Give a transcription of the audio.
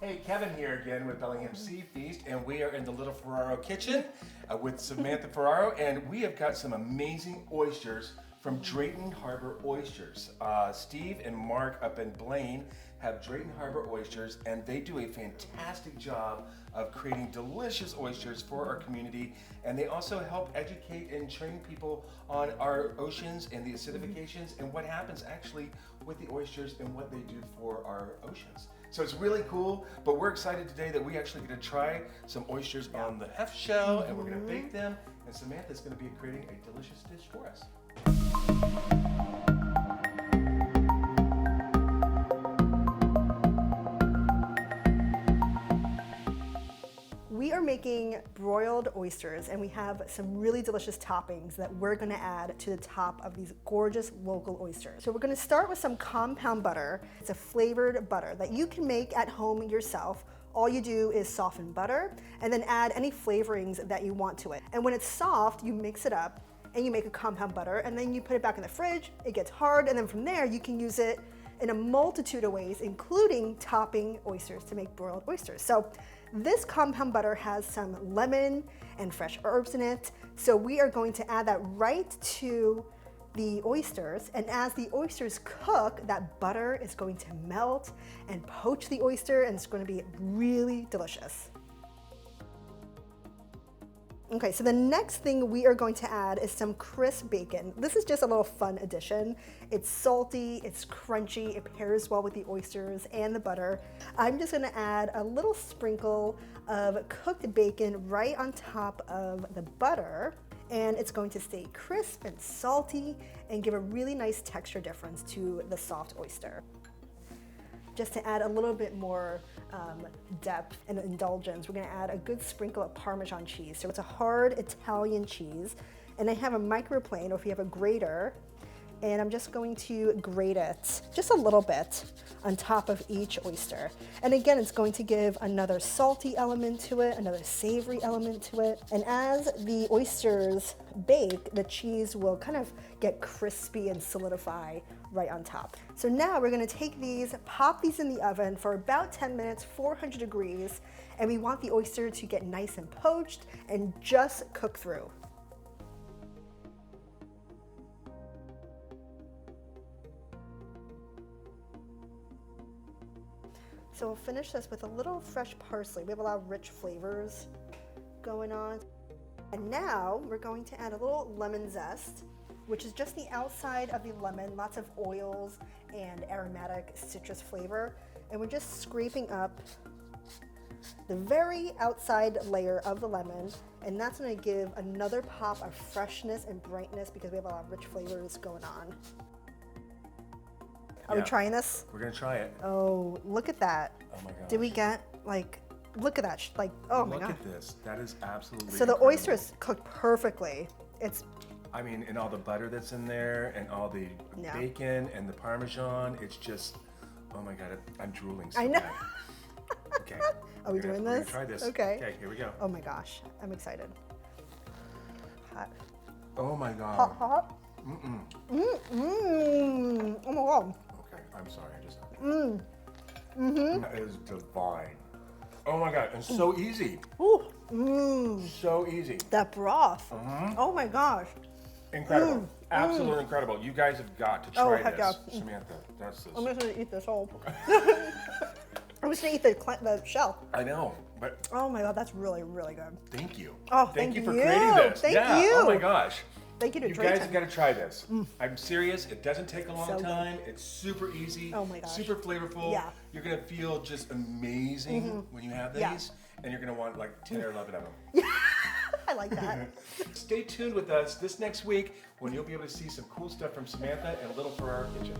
Hey, Kevin here again with Bellingham Sea Feast, and we are in the Little Ferraro kitchen with Samantha Ferraro, and we have got some amazing oysters from Drayton Harbor Oysters. Steve and Mark up in Blaine have Drayton Harbor Oysters, and they do a fantastic job of creating delicious oysters for our community, and they also help educate and train people on our oceans and the acidifications and what happens actually with the oysters and what they do for our oceans. So it's really cool, but we're excited today that we actually get to try some oysters on the heft shell, and we're gonna bake them, and Samantha's gonna be creating a delicious dish for us. We are making broiled oysters, and we have some really delicious toppings that we're gonna add to the top of these gorgeous local oysters. So we're gonna start with some compound butter. It's a flavored butter that you can make at home yourself. All you do is soften butter and then add any flavorings that you want to it. And when it's soft, you mix it up and you make a compound butter, and then you put it back in the fridge, it gets hard, and then from there you can use it in a multitude of ways, including topping oysters to make broiled oysters. So this compound butter has some lemon and fresh herbs in it. So we are going to add that right to the oysters, and as the oysters cook, that butter is going to melt and poach the oyster, and it's going to be really delicious. Okay, so the next thing we are going to add is some crisp bacon. This is just a little fun addition. It's salty, it's crunchy, it pairs well with the oysters and the butter. I'm just gonna add a little sprinkle of cooked bacon right on top of the butter, and it's going to stay crisp and salty and give a really nice texture difference to the soft oyster. Just to add a little bit more depth and indulgence, we're gonna add a good sprinkle of Parmesan cheese. So it's a hard Italian cheese, and I have a microplane, or if you have a grater, and I'm just going to grate it just a little bit on top of each oyster. And again, it's going to give another salty element to it, another savory element to it. And as the oysters bake, the cheese will kind of get crispy and solidify right on top. So now we're gonna take these, pop these in the oven for about 10 minutes, 400 degrees, and we want the oyster to get nice and poached and just cook through. So we'll finish this with a little fresh parsley. We have a lot of rich flavors going on. And now we're going to add a little lemon zest, which is just the outside of the lemon, lots of oils and aromatic citrus flavor. And we're just scraping up the very outside layer of the lemon, and that's gonna give another pop of freshness and brightness because we have a lot of rich flavors going on. Are we trying this? We're gonna try it. Oh, look at that. Oh my gosh. Did we get, like, look at that, like, oh my God. Look at this, that is absolutely So the incredible. oyster is cooked perfectly. It's, I mean, and all the butter that's in there, and all the bacon and the Parmesan, it's just, oh my God, I'm drooling so I know. bad. Okay. Are we doing We're this? gonna try this. Okay. Okay, here we go. Oh my gosh, I'm excited. Hot. Oh my God. Hot, hot. Mm-mm. Oh my God. Okay, I'm sorry, I just That is divine. Oh my God, and so easy. Ooh. So easy. That broth. Oh my gosh. Incredible. Absolutely incredible. You guys have got to try heck this. yeah. Samantha, that's this. I'm just gonna eat this whole. I'm just gonna eat the shell. I know, but Oh my God, that's really, really good. thank you. Oh, thank you for you. creating this. Thank yeah. you. Oh my gosh. Thank you to You Drayton. guys have got to try this. I'm serious. It doesn't take a long So good. time. It's super easy. Oh my gosh. Super flavorful. Yeah. You're gonna feel just amazing when you have these, Yeah. and you're gonna want like 10 or 11 of them. I like that. Stay tuned with us this next week when you'll be able to see some cool stuff from Samantha and Little Ferraro Kitchen.